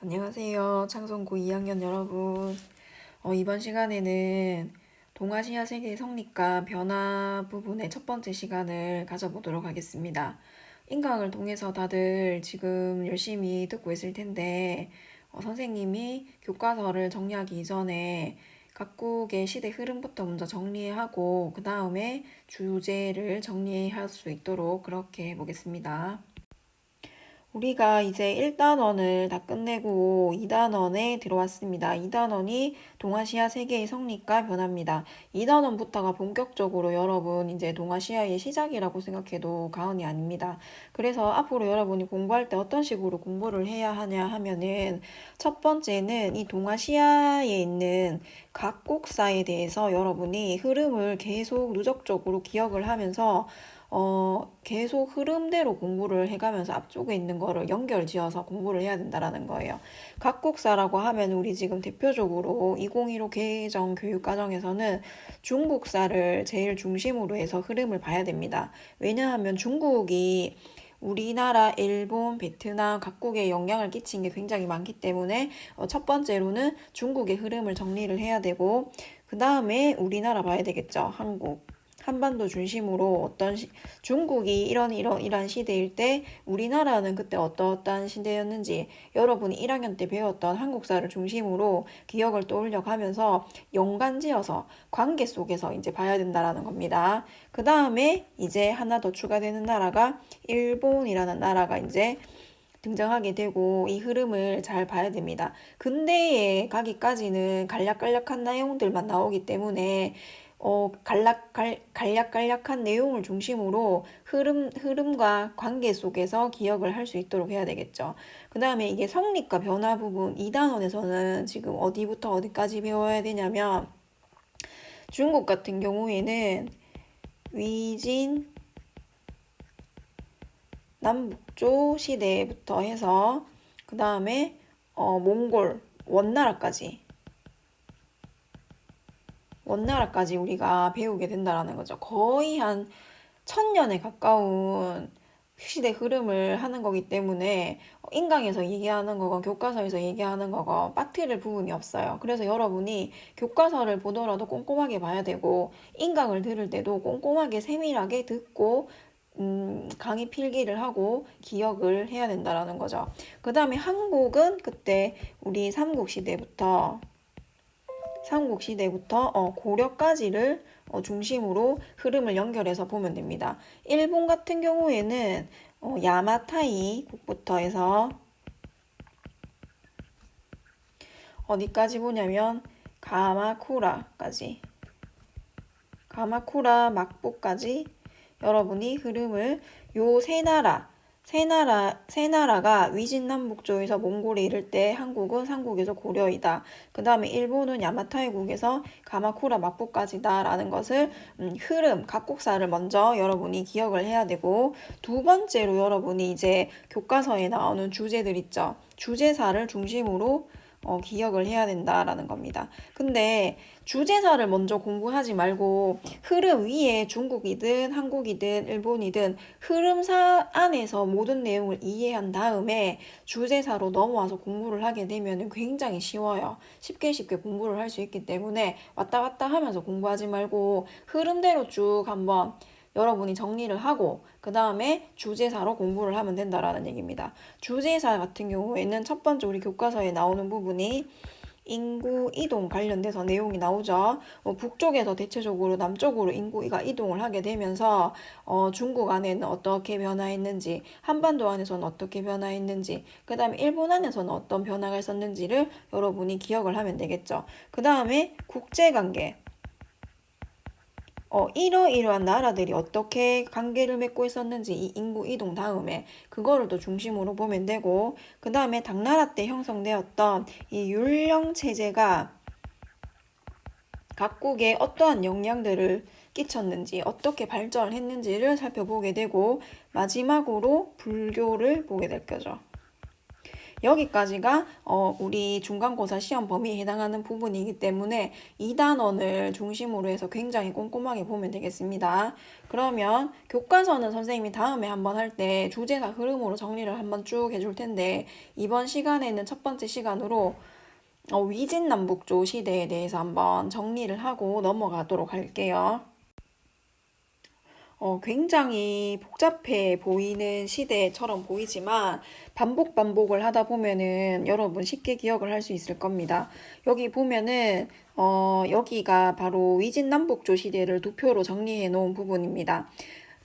안녕하세요. 창성고 2학년 여러분. 이번 시간에는 동아시아 세계 성립과 변화 부분의 첫 번째 시간을 가져보도록 하겠습니다. 인강을 통해서 다들 지금 열심히 듣고 있을 텐데, 선생님이 교과서를 정리하기 이전에 각국의 시대 흐름부터 먼저 정리하고, 그 다음에 주제를 정리할 수 있도록 그렇게 해보겠습니다. 우리가 이제 1단원을 다 끝내고 2단원에 들어왔습니다. 2단원이 동아시아 세계의 성립과 변화입니다. 2단원부터가 본격적으로 여러분 이제 동아시아의 시작이라고 생각해도 과언이 아닙니다. 그래서 앞으로 여러분이 공부할 때 어떤 식으로 공부를 해야 하냐 하면은 첫 번째는 이 동아시아에 있는 각국사에 대해서 여러분이 흐름을 계속 누적적으로 기억을 하면서 계속 흐름대로 공부를 해가면서 앞쪽에 있는 거를 연결지어서 공부를 해야 된다라는 거예요. 각국사라고 하면 우리 지금 대표적으로 2015 개정 교육과정에서는 중국사를 제일 중심으로 해서 흐름을 봐야 됩니다. 왜냐하면 중국이 우리나라, 일본, 베트남 각국에 영향을 끼친 게 굉장히 많기 때문에 첫 번째로는 중국의 흐름을 정리를 해야 되고 그 다음에 우리나라 봐야 되겠죠. 한국. 한반도 중심으로 중국이 이런 시대일 때 우리나라는 그때 어떠한 시대였는지 여러분이 1학년 때 배웠던 한국사를 중심으로 기억을 떠올려 가면서 연관지어서 관계 속에서 이제 봐야 된다라는 겁니다. 그 다음에 이제 하나 더 추가되는 나라가 일본이라는 나라가 이제 등장하게 되고 이 흐름을 잘 봐야 됩니다. 근대에 가기까지는 간략간략한 내용들만 나오기 때문에 간략간략한 내용을 중심으로 흐름과 관계 속에서 기억을 할 수 있도록 해야 되겠죠. 그 다음에 이게 성립과 변화 부분 2단원에서는 지금 어디부터 어디까지 배워야 되냐면 중국 같은 경우에는 위진 남북조 시대부터 해서 그 다음에 몽골 원나라까지 우리가 배우게 된다라는 거죠. 거의 한 1000년에 가까운 시대 흐름을 하는 거기 때문에 인강에서 얘기하는 거건 교과서에서 얘기하는 거건 빠뜨릴 부분이 없어요. 그래서 여러분이 교과서를 보더라도 꼼꼼하게 봐야 되고 인강을 들을 때도 꼼꼼하게 세밀하게 듣고 강의 필기를 하고 기억을 해야 된다라는 거죠. 그 다음에 한국은 그때 우리 삼국시대부터 고려까지를 중심으로 흐름을 연결해서 보면 됩니다. 일본 같은 경우에는 야마타이 국부터 해서 어디까지 보냐면 가마쿠라 막부까지 여러분이 흐름을 요 세 나라가 위진남북조에서 몽골에 이를 때 한국은 삼국에서 고려이다. 그 다음에 일본은 야마타이국에서 가마쿠라 막부까지다 라는 것을 흐름, 각국사를 먼저 여러분이 기억을 해야 되고 두 번째로 여러분이 이제 교과서에 나오는 주제들 있죠. 주제사를 중심으로 기억을 해야 된다라는 겁니다. 근데 주제사를 먼저 공부하지 말고 흐름 위에 중국이든 한국이든 일본이든 흐름사 안에서 모든 내용을 이해한 다음에 주제사로 넘어와서 공부를 하게 되면 굉장히 쉬워요. 쉽게 공부를 할 수 있기 때문에 왔다 갔다 하면서 공부하지 말고 흐름대로 쭉 한번 여러분이 정리를 하고 그 다음에 주제사로 공부를 하면 된다라는 얘기입니다. 주제사 같은 경우에는 첫 번째 우리 교과서에 나오는 부분이 인구 이동 관련돼서 내용이 나오죠. 북쪽에서 대체적으로 남쪽으로 인구가 이동을 하게 되면서 중국 안에는 어떻게 변화했는지, 한반도 안에서는 어떻게 변화했는지, 그 다음에 일본 안에서는 어떤 변화가 있었는지를 여러분이 기억을 하면 되겠죠. 그 다음에 국제관계. 이러이러한 나라들이 어떻게 관계를 맺고 있었는지 이 인구 이동 다음에 그거를 또 중심으로 보면 되고 그 다음에 당나라 때 형성되었던 이 율령 체제가 각국에 어떠한 영향들을 끼쳤는지 어떻게 발전을 했는지를 살펴보게 되고 마지막으로 불교를 보게 될 거죠. 여기까지가 우리 중간고사 시험 범위에 해당하는 부분이기 때문에 이 단원을 중심으로 해서 굉장히 꼼꼼하게 보면 되겠습니다. 그러면 교과서는 선생님이 다음에 한번 할 때 주제사 흐름으로 정리를 한번 쭉 해줄 텐데 이번 시간에는 첫 번째 시간으로 위진남북조 시대에 대해서 한번 정리를 하고 넘어가도록 할게요. 굉장히 복잡해 보이는 시대처럼 보이지만 반복을 하다 보면은 여러분 쉽게 기억을 할 수 있을 겁니다. 여기 보면은 여기가 바로 위진남북조 시대를 두 표로 정리해 놓은 부분입니다.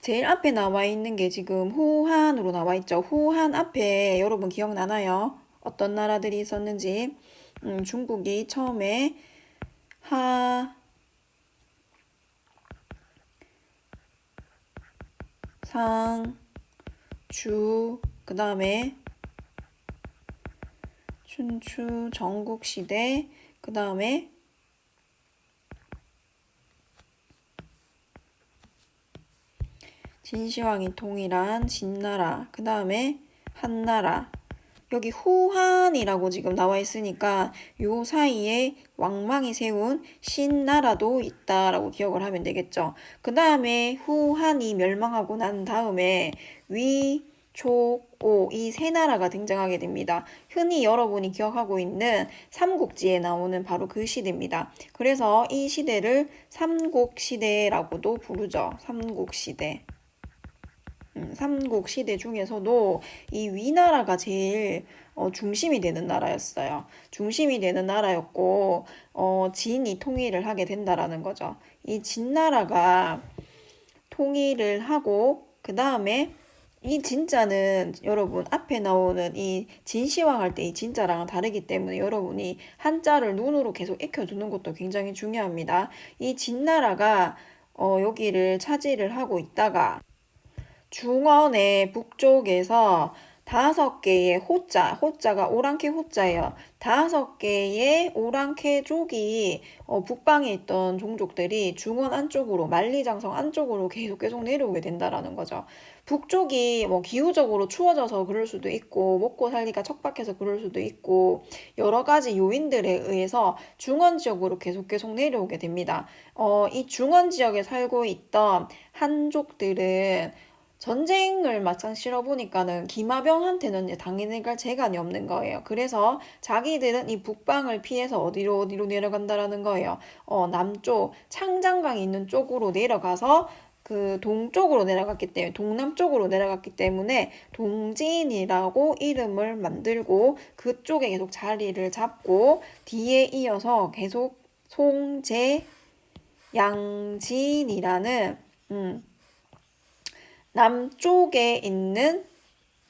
제일 앞에 나와 있는 게 지금 후한으로 나와 있죠. 후한 앞에 여러분 기억나나요? 어떤 나라들이 있었는지. 중국이 처음에 하, 상, 주, 그 다음에 춘추, 전국시대, 그 다음에 진시황이 통일한 진나라, 그 다음에 한나라. 여기 후한이라고 지금 나와 있으니까 요 사이에 왕망이 세운 신나라도 있다라고 기억을 하면 되겠죠. 그 다음에 후한이 멸망하고 난 다음에 위, 촉, 오 이 세 나라가 등장하게 됩니다. 흔히 여러분이 기억하고 있는 삼국지에 나오는 바로 그 시대입니다. 그래서 이 시대를 삼국시대라고도 부르죠. 삼국시대. 삼국시대 중에서도 이 위나라가 제일 중심이 되는 나라였어요. 중심이 되는 나라였고 진이 통일을 하게 된다라는 거죠. 이 진나라가 통일을 하고 그 다음에 이 진자는 여러분 앞에 나오는 이 진시황 할 때 이 진자랑은 다르기 때문에 여러분이 한자를 눈으로 계속 익혀두는 것도 굉장히 중요합니다. 이 진나라가 여기를 차지를 하고 있다가 중원의 북쪽에서 5개의 호자가 오랑캐 호자예요. 5개의 오랑캐족이 북방에 있던 종족들이 중원 안쪽으로 만리장성 안쪽으로 계속 내려오게 된다라는 거죠. 북쪽이 뭐 기후적으로 추워져서 그럴 수도 있고 먹고 살기가 척박해서 그럴 수도 있고 여러 가지 요인들에 의해서 중원 지역으로 계속 내려오게 됩니다. 이 중원 지역에 살고 있던 한족들은 전쟁을 막상 치러보니까는 기마병한테는 이제 당연히 갈 재간이 없는 거예요. 그래서 자기들은 이 북방을 피해서 어디로 내려간다라는 거예요. 남쪽 창장강이 있는 쪽으로 내려가서 그 동쪽으로 내려갔기 때문에 동남쪽으로 내려갔기 때문에 동진이라고 이름을 만들고 그쪽에 계속 자리를 잡고 뒤에 이어서 계속 송제 양진이라는 남쪽에 있는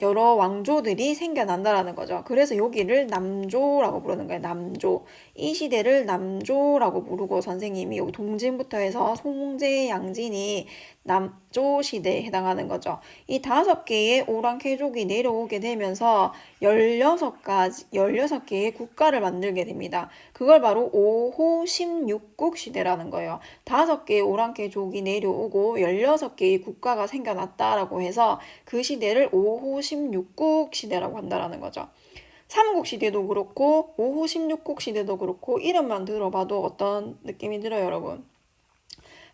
여러 왕조들이 생겨난다라는 거죠. 그래서 여기를 남조라고 부르는 거예요. 남조. 이 시대를 남조라고 부르고 선생님이 여기 동진부터 해서 송제, 양진이 남조 시대에 해당하는 거죠. 이 5개의 오랑캐족이 내려오게 되면서 16개의 국가를 만들게 됩니다. 그걸 바로 5호 16국 시대라는 거예요. 5개의 오랑캐족이 내려오고 16개의 국가가 생겨났다라고 해서 그 시대를 5호 16국 시대라고 한다라는 거죠. 삼국시대도 그렇고 5호 16국 시대도 그렇고 이름만 들어봐도 어떤 느낌이 들어요, 여러분?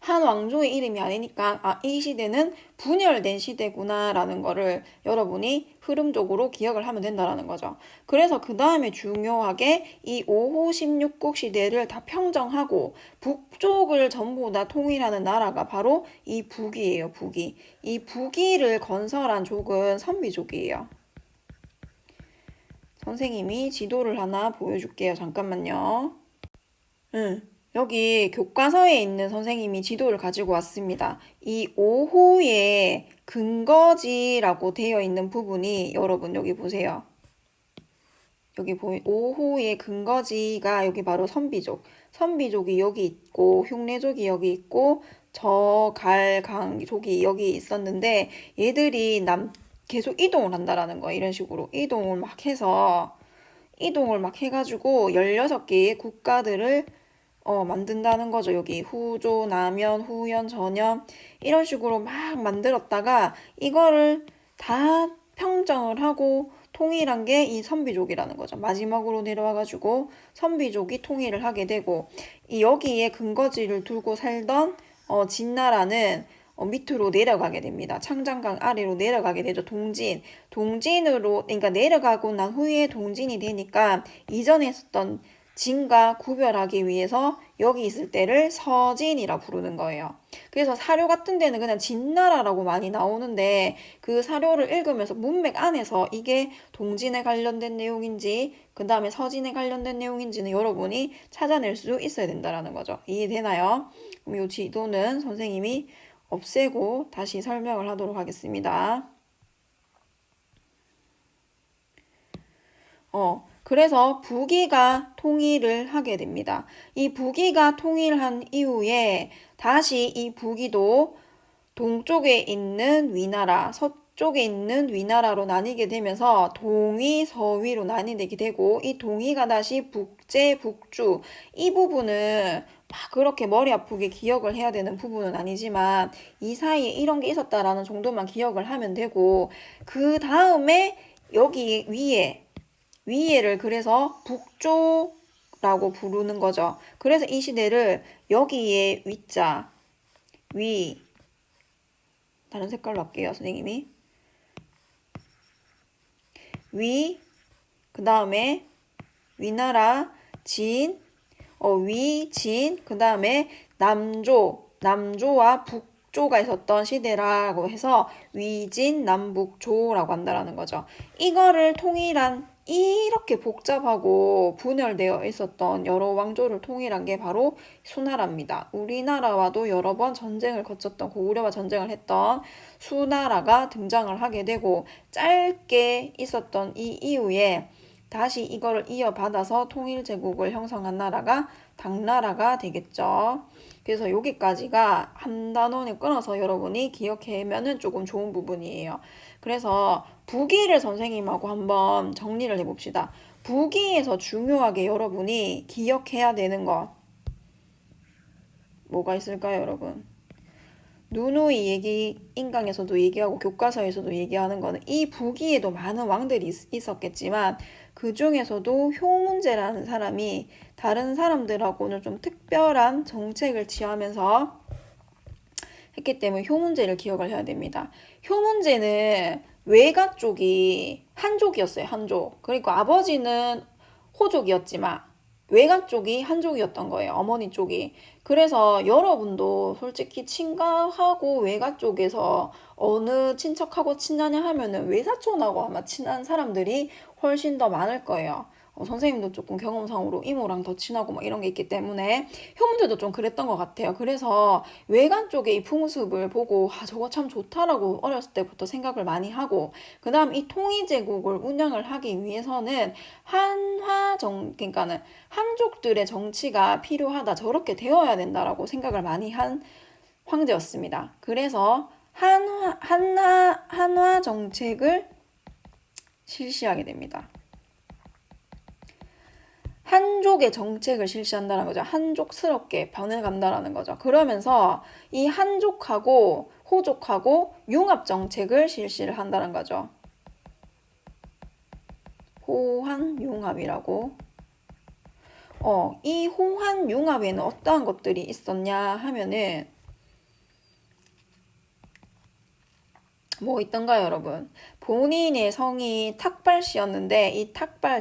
한 왕조의 이름이 아니니까 이 시대는 분열된 시대구나라는 거를 여러분이 흐름적으로 기억을 하면 된다라는 거죠. 그래서 그 다음에 중요하게 이 5호 16국 시대를 다 평정하고 북쪽을 전부 다 통일하는 나라가 바로 이 북이에요. 북이. 이 북이를 건설한 족은 선비족이에요. 선생님이 지도를 하나 보여줄게요. 잠깐만요. 여기 교과서에 있는 선생님이 지도를 가지고 왔습니다. 이 5호의 근거지라고 되어 있는 부분이 여러분 여기 보세요. 여기 5호의 근거지가 여기 바로 선비족. 선비족이 여기 있고 흉내족이 여기 있고 저갈강족이 여기 있었는데 얘들이 계속 이동을 한다라는 거예요. 이런 식으로 이동을 막 해가지고 16개의 국가들을 만든다는 거죠. 여기 후조, 남연, 후연, 전연 이런 식으로 막 만들었다가 이거를 다 평정을 하고 통일한 게 이 선비족이라는 거죠. 마지막으로 내려와가지고 선비족이 통일을 하게 되고 이 여기에 근거지를 두고 살던 진나라는 밑으로 내려가게 됩니다. 창장강 아래로 내려가게 되죠. 동진으로 그러니까 내려가고 난 후에 동진이 되니까 이전에 있었던 진과 구별하기 위해서 여기 있을 때를 서진이라 부르는 거예요. 그래서 사료 같은 데는 그냥 진나라라고 많이 나오는데 그 사료를 읽으면서 문맥 안에서 이게 동진에 관련된 내용인지 그 다음에 서진에 관련된 내용인지는 여러분이 찾아낼 수 있어야 된다는 거죠. 이해되나요? 그럼 이 지도는 선생님이 없애고 다시 설명을 하도록 하겠습니다. 그래서 북이가 통일을 하게 됩니다. 이 북이가 통일한 이후에 다시 이 북이도 동쪽에 있는 위나라, 서쪽에 있는 위나라로 나뉘게 되면서 동위, 서위로 나뉘게 되고 이 동위가 다시 북제, 북주 이 부분은 막 그렇게 머리 아프게 기억을 해야 되는 부분은 아니지만 이 사이에 이런 게 있었다라는 정도만 기억을 하면 되고 그 다음에 여기 위에를 그래서 북조라고 부르는 거죠. 그래서 이 시대를 여기에 위자, 다른 색깔로 할게요, 선생님이. 그 다음에 위나라, 그 다음에 남조와 북조가 있었던 시대라고 해서 위진, 남북조라고 한다라는 거죠. 이거를 통일한 이렇게 복잡하고 분열되어 있었던 여러 왕조를 통일한 게 바로 수나라입니다. 우리나라와도 여러 번 전쟁을 거쳤던 고구려와 전쟁을 했던 수나라가 등장을 하게 되고 짧게 있었던 이 이후에 다시 이거를 이어받아서 통일제국을 형성한 나라가 당나라가 되겠죠. 그래서 여기까지가 한 단원에 끊어서 여러분이 기억해면은 조금 좋은 부분이에요. 그래서 북이를 선생님하고 한번 정리를 해봅시다. 북이에서 중요하게 여러분이 기억해야 되는 거 뭐가 있을까요, 여러분? 누누이 인강에서도 얘기하고 교과서에서도 얘기하는 거는 이 북이에도 많은 왕들이 있었겠지만 그 중에서도 효문제라는 사람이 다른 사람들하고는 좀 특별한 정책을 취하면서 했기 때문에 효문제를 기억을 해야 됩니다. 효문제는 외가 쪽이 한족이었어요. 한족. 그리고 아버지는 호족이었지만 외가 쪽이 한족이었던 거예요. 어머니 쪽이. 그래서 여러분도 솔직히 친가하고 외가 쪽에서 어느 친척하고 친하냐 하면은 외사촌하고 아마 친한 사람들이 훨씬 더 많을 거예요. 선생님도 조금 경험상으로 이모랑 더 친하고 막 이런 게 있기 때문에 효문제도 좀 그랬던 것 같아요. 그래서 외관 쪽의 이 풍습을 보고 저거 참 좋다라고 어렸을 때부터 생각을 많이 하고 그 다음 이 통일제국을 운영을 하기 위해서는 그러니까는 한족들의 정치가 필요하다 저렇게 되어야 된다라고 생각을 많이 한 황제였습니다. 그래서 한화 정책을 실시하게 됩니다. 한족의 정책을 실시한다는 거죠. 한족스럽게 변해간다는 거죠. 그러면서 이 한족하고 호족하고 융합 정책을 실시를 한다는 거죠. 호환융합이라고. 이 호환융합에는 어떠한 것들이 있었냐 하면은 뭐 있던가요, 여러분? 본인의 성이 탁발씨였는데 이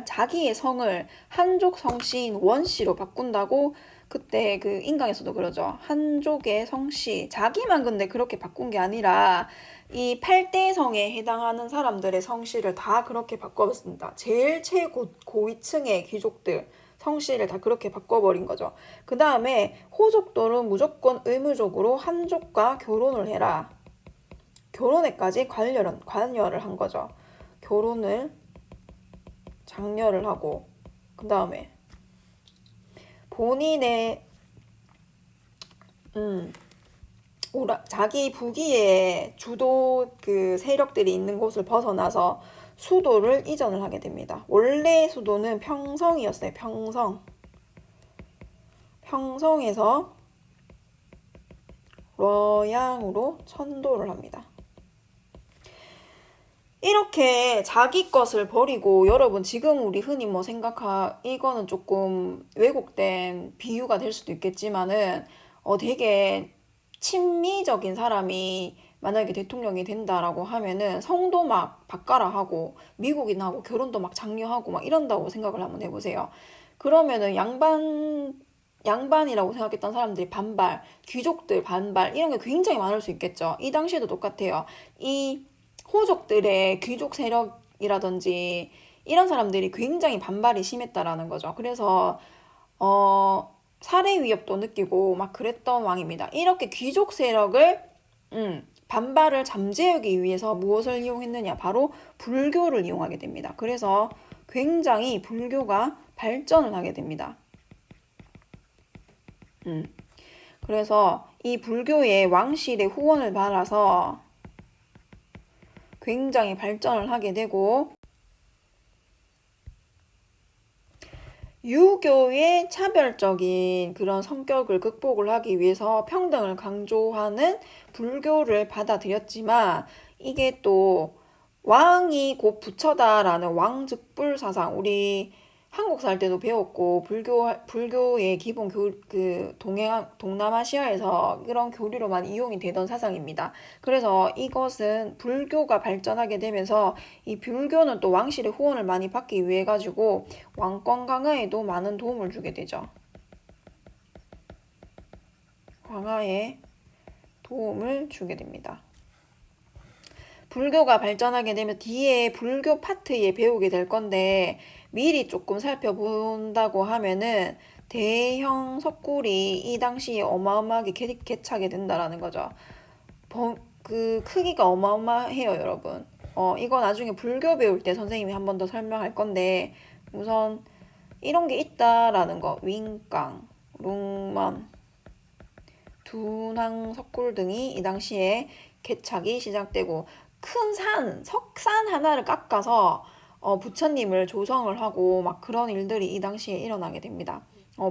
자기의 성을 한족 성씨인 원씨로 바꾼다고 그때 그 인강에서도 그러죠. 한족의 성씨 자기만 근데 그렇게 바꾼 게 아니라 이 8대 성에 해당하는 사람들의 성씨를 다 그렇게 바꿔봤습니다. 제일 최고위층의 귀족들 성씨를 다 그렇게 바꿔버린 거죠. 그 다음에 호족들은 무조건 의무적으로 한족과 결혼을 해라. 결혼에까지 관여를 한 거죠. 결혼을 장려를 하고 그 다음에 본인의 자기 부기에 주도 그 세력들이 있는 곳을 벗어나서 수도를 이전을 하게 됩니다. 원래 수도는 평성이었어요. 평성에서 러양으로 천도를 합니다. 이렇게 자기 것을 버리고 여러분 지금 우리 흔히 뭐 이거는 조금 왜곡된 비유가 될 수도 있겠지만은 되게 친미적인 사람이 만약에 대통령이 된다라고 하면은 성도 막 바꿔라 하고 미국인하고 결혼도 막 장려하고 막 이런다고 생각을 한번 해보세요. 그러면은 양반이라고 생각했던 사람들이 반발, 귀족들 반발 이런 게 굉장히 많을 수 있겠죠. 이 당시에도 똑같아요. 이 호족들의 귀족 세력이라든지 이런 사람들이 굉장히 반발이 심했다라는 거죠. 그래서 살해 위협도 느끼고 막 그랬던 왕입니다. 이렇게 귀족 세력을 반발을 잠재우기 위해서 무엇을 이용했느냐? 바로 불교를 이용하게 됩니다. 그래서 굉장히 불교가 발전을 하게 됩니다. 그래서 이 불교의 왕실의 후원을 받아서 굉장히 발전을 하게 되고 유교의 차별적인 그런 성격을 극복을 하기 위해서 평등을 강조하는 불교를 받아들였지만 이게 또 왕이 곧 부처다라는 왕즉불 사상 우리 한국 살 때도 배웠고 불교의 기본 동남아시아에서 그런 교리로 많이 이용이 되던 사상입니다. 그래서 이것은 불교가 발전하게 되면서 이 불교는 또 왕실의 후원을 많이 받기 위해 가지고 왕권 강화에도 많은 도움을 주게 되죠. 강화에 도움을 주게 됩니다. 불교가 발전하게 되면 뒤에 불교 파트에 배우게 될 건데 미리 조금 살펴본다고 하면은 대형 석굴이 이 당시에 어마어마하게 개차게 된다라는 거죠. 그 크기가 어마어마해요, 여러분. 이거 나중에 불교 배울 때 선생님이 한 번 더 설명할 건데 우선 이런 게 있다라는 거. 윙강, 룽먼, 둔항 석굴 등이 이 당시에 개착이 시작되고 큰 석산 하나를 깎아서 부처님을 조성을 하고 막 그런 일들이 이 당시에 일어나게 됩니다.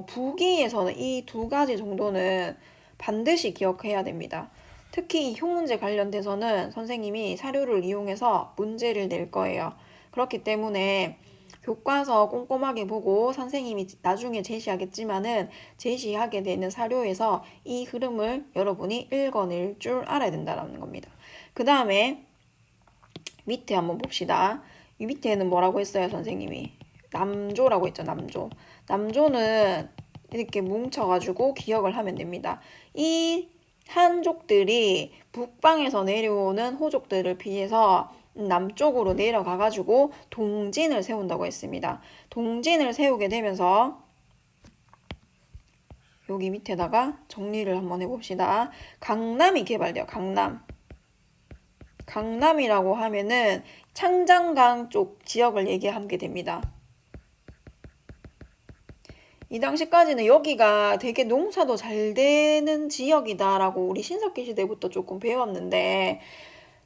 부기에서는 이 두 가지 정도는 반드시 기억해야 됩니다. 특히 이 효문제 관련돼서는 선생님이 사료를 이용해서 문제를 낼 거예요. 그렇기 때문에 교과서 꼼꼼하게 보고 선생님이 나중에 제시하겠지만은 제시하게 되는 사료에서 이 흐름을 여러분이 읽어낼 줄 알아야 된다는 겁니다. 그 다음에 밑에 한번 봅시다. 이 밑에는 뭐라고 했어요, 선생님이? 남조라고 했죠, 남조. 남조는 이렇게 뭉쳐가지고 기억을 하면 됩니다. 이 한족들이 북방에서 내려오는 호족들을 피해서 남쪽으로 내려가가지고 동진을 세운다고 했습니다. 동진을 세우게 되면서 여기 밑에다가 정리를 한번 해봅시다. 강남이 개발돼요. 강남이라고 하면은 창장강 쪽 지역을 얘기하게 됩니다. 이 당시까지는 여기가 되게 농사도 잘 되는 지역이다라고 우리 신석기 시대부터 조금 배웠는데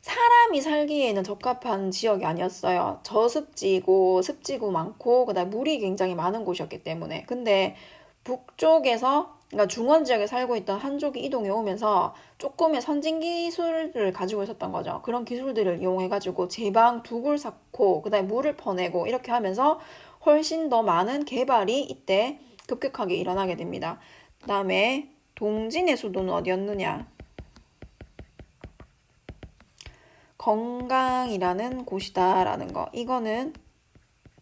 사람이 살기에는 적합한 지역이 아니었어요. 저습지고 습지고 많고 그다음 물이 굉장히 많은 곳이었기 때문에. 근데 북쪽에서 그러니까 중원 지역에 살고 있던 한족이 이동해 오면서 조금의 선진 기술을 가지고 있었던 거죠. 그런 기술들을 이용해 가지고 제방 둑을 쌓고 그다음에 물을 퍼내고 이렇게 하면서 훨씬 더 많은 개발이 이때 급격하게 일어나게 됩니다. 그다음에 동진의 수도는 어디였느냐? 건강이라는 곳이다라는 거. 이거는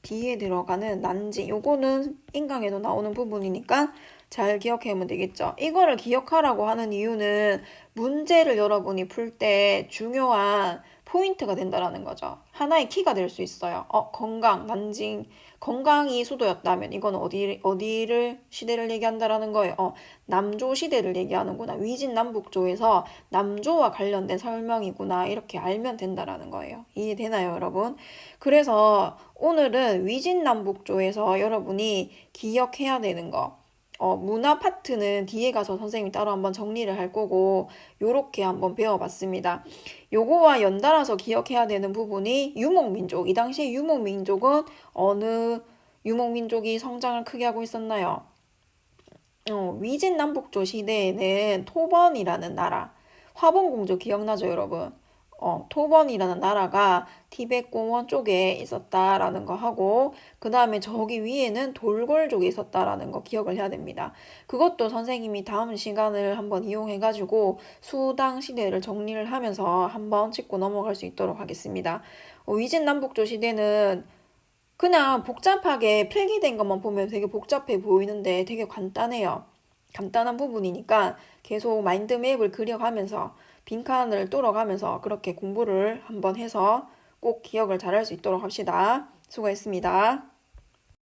뒤에 들어가는 난지. 요거는 인강에도 나오는 부분이니까 잘 기억하면 되겠죠. 이거를 기억하라고 하는 이유는 문제를 여러분이 풀 때 중요한 포인트가 된다라는 거죠. 하나의 키가 될 수 있어요. 건강, 난징, 건강이 수도였다면 이건 어디를 시대를 얘기한다라는 거예요. 남조 시대를 얘기하는구나. 위진 남북조에서 남조와 관련된 설명이구나. 이렇게 알면 된다라는 거예요. 이해되나요, 여러분? 그래서 오늘은 위진 남북조에서 여러분이 기억해야 되는 거. 문화 파트는 뒤에 가서 선생님이 따로 한번 정리를 할 거고 요렇게 한번 배워봤습니다. 요거와 연달아서 기억해야 되는 부분이 유목민족. 이 당시에 유목민족은 어느 유목민족이 성장을 크게 하고 있었나요? 위진 남북조 시대에는 토번이라는 나라, 화봉공주 기억나죠, 여러분? 토번이라는 나라가 티베트 공원 쪽에 있었다라는 거 하고, 그 다음에 저기 위에는 돌골족이 있었다라는 거 기억을 해야 됩니다. 그것도 선생님이 다음 시간을 한번 이용해가지고 수당 시대를 정리를 하면서 한번 짚고 넘어갈 수 있도록 하겠습니다. 위진남북조 시대는 그냥 복잡하게 필기된 것만 보면 되게 복잡해 보이는데 되게 간단해요. 간단한 부분이니까 계속 마인드맵을 그려가면서 빈칸을 뚫어가면서 그렇게 공부를 한번 해서 꼭 기억을 잘할 수 있도록 합시다. 수고했습니다.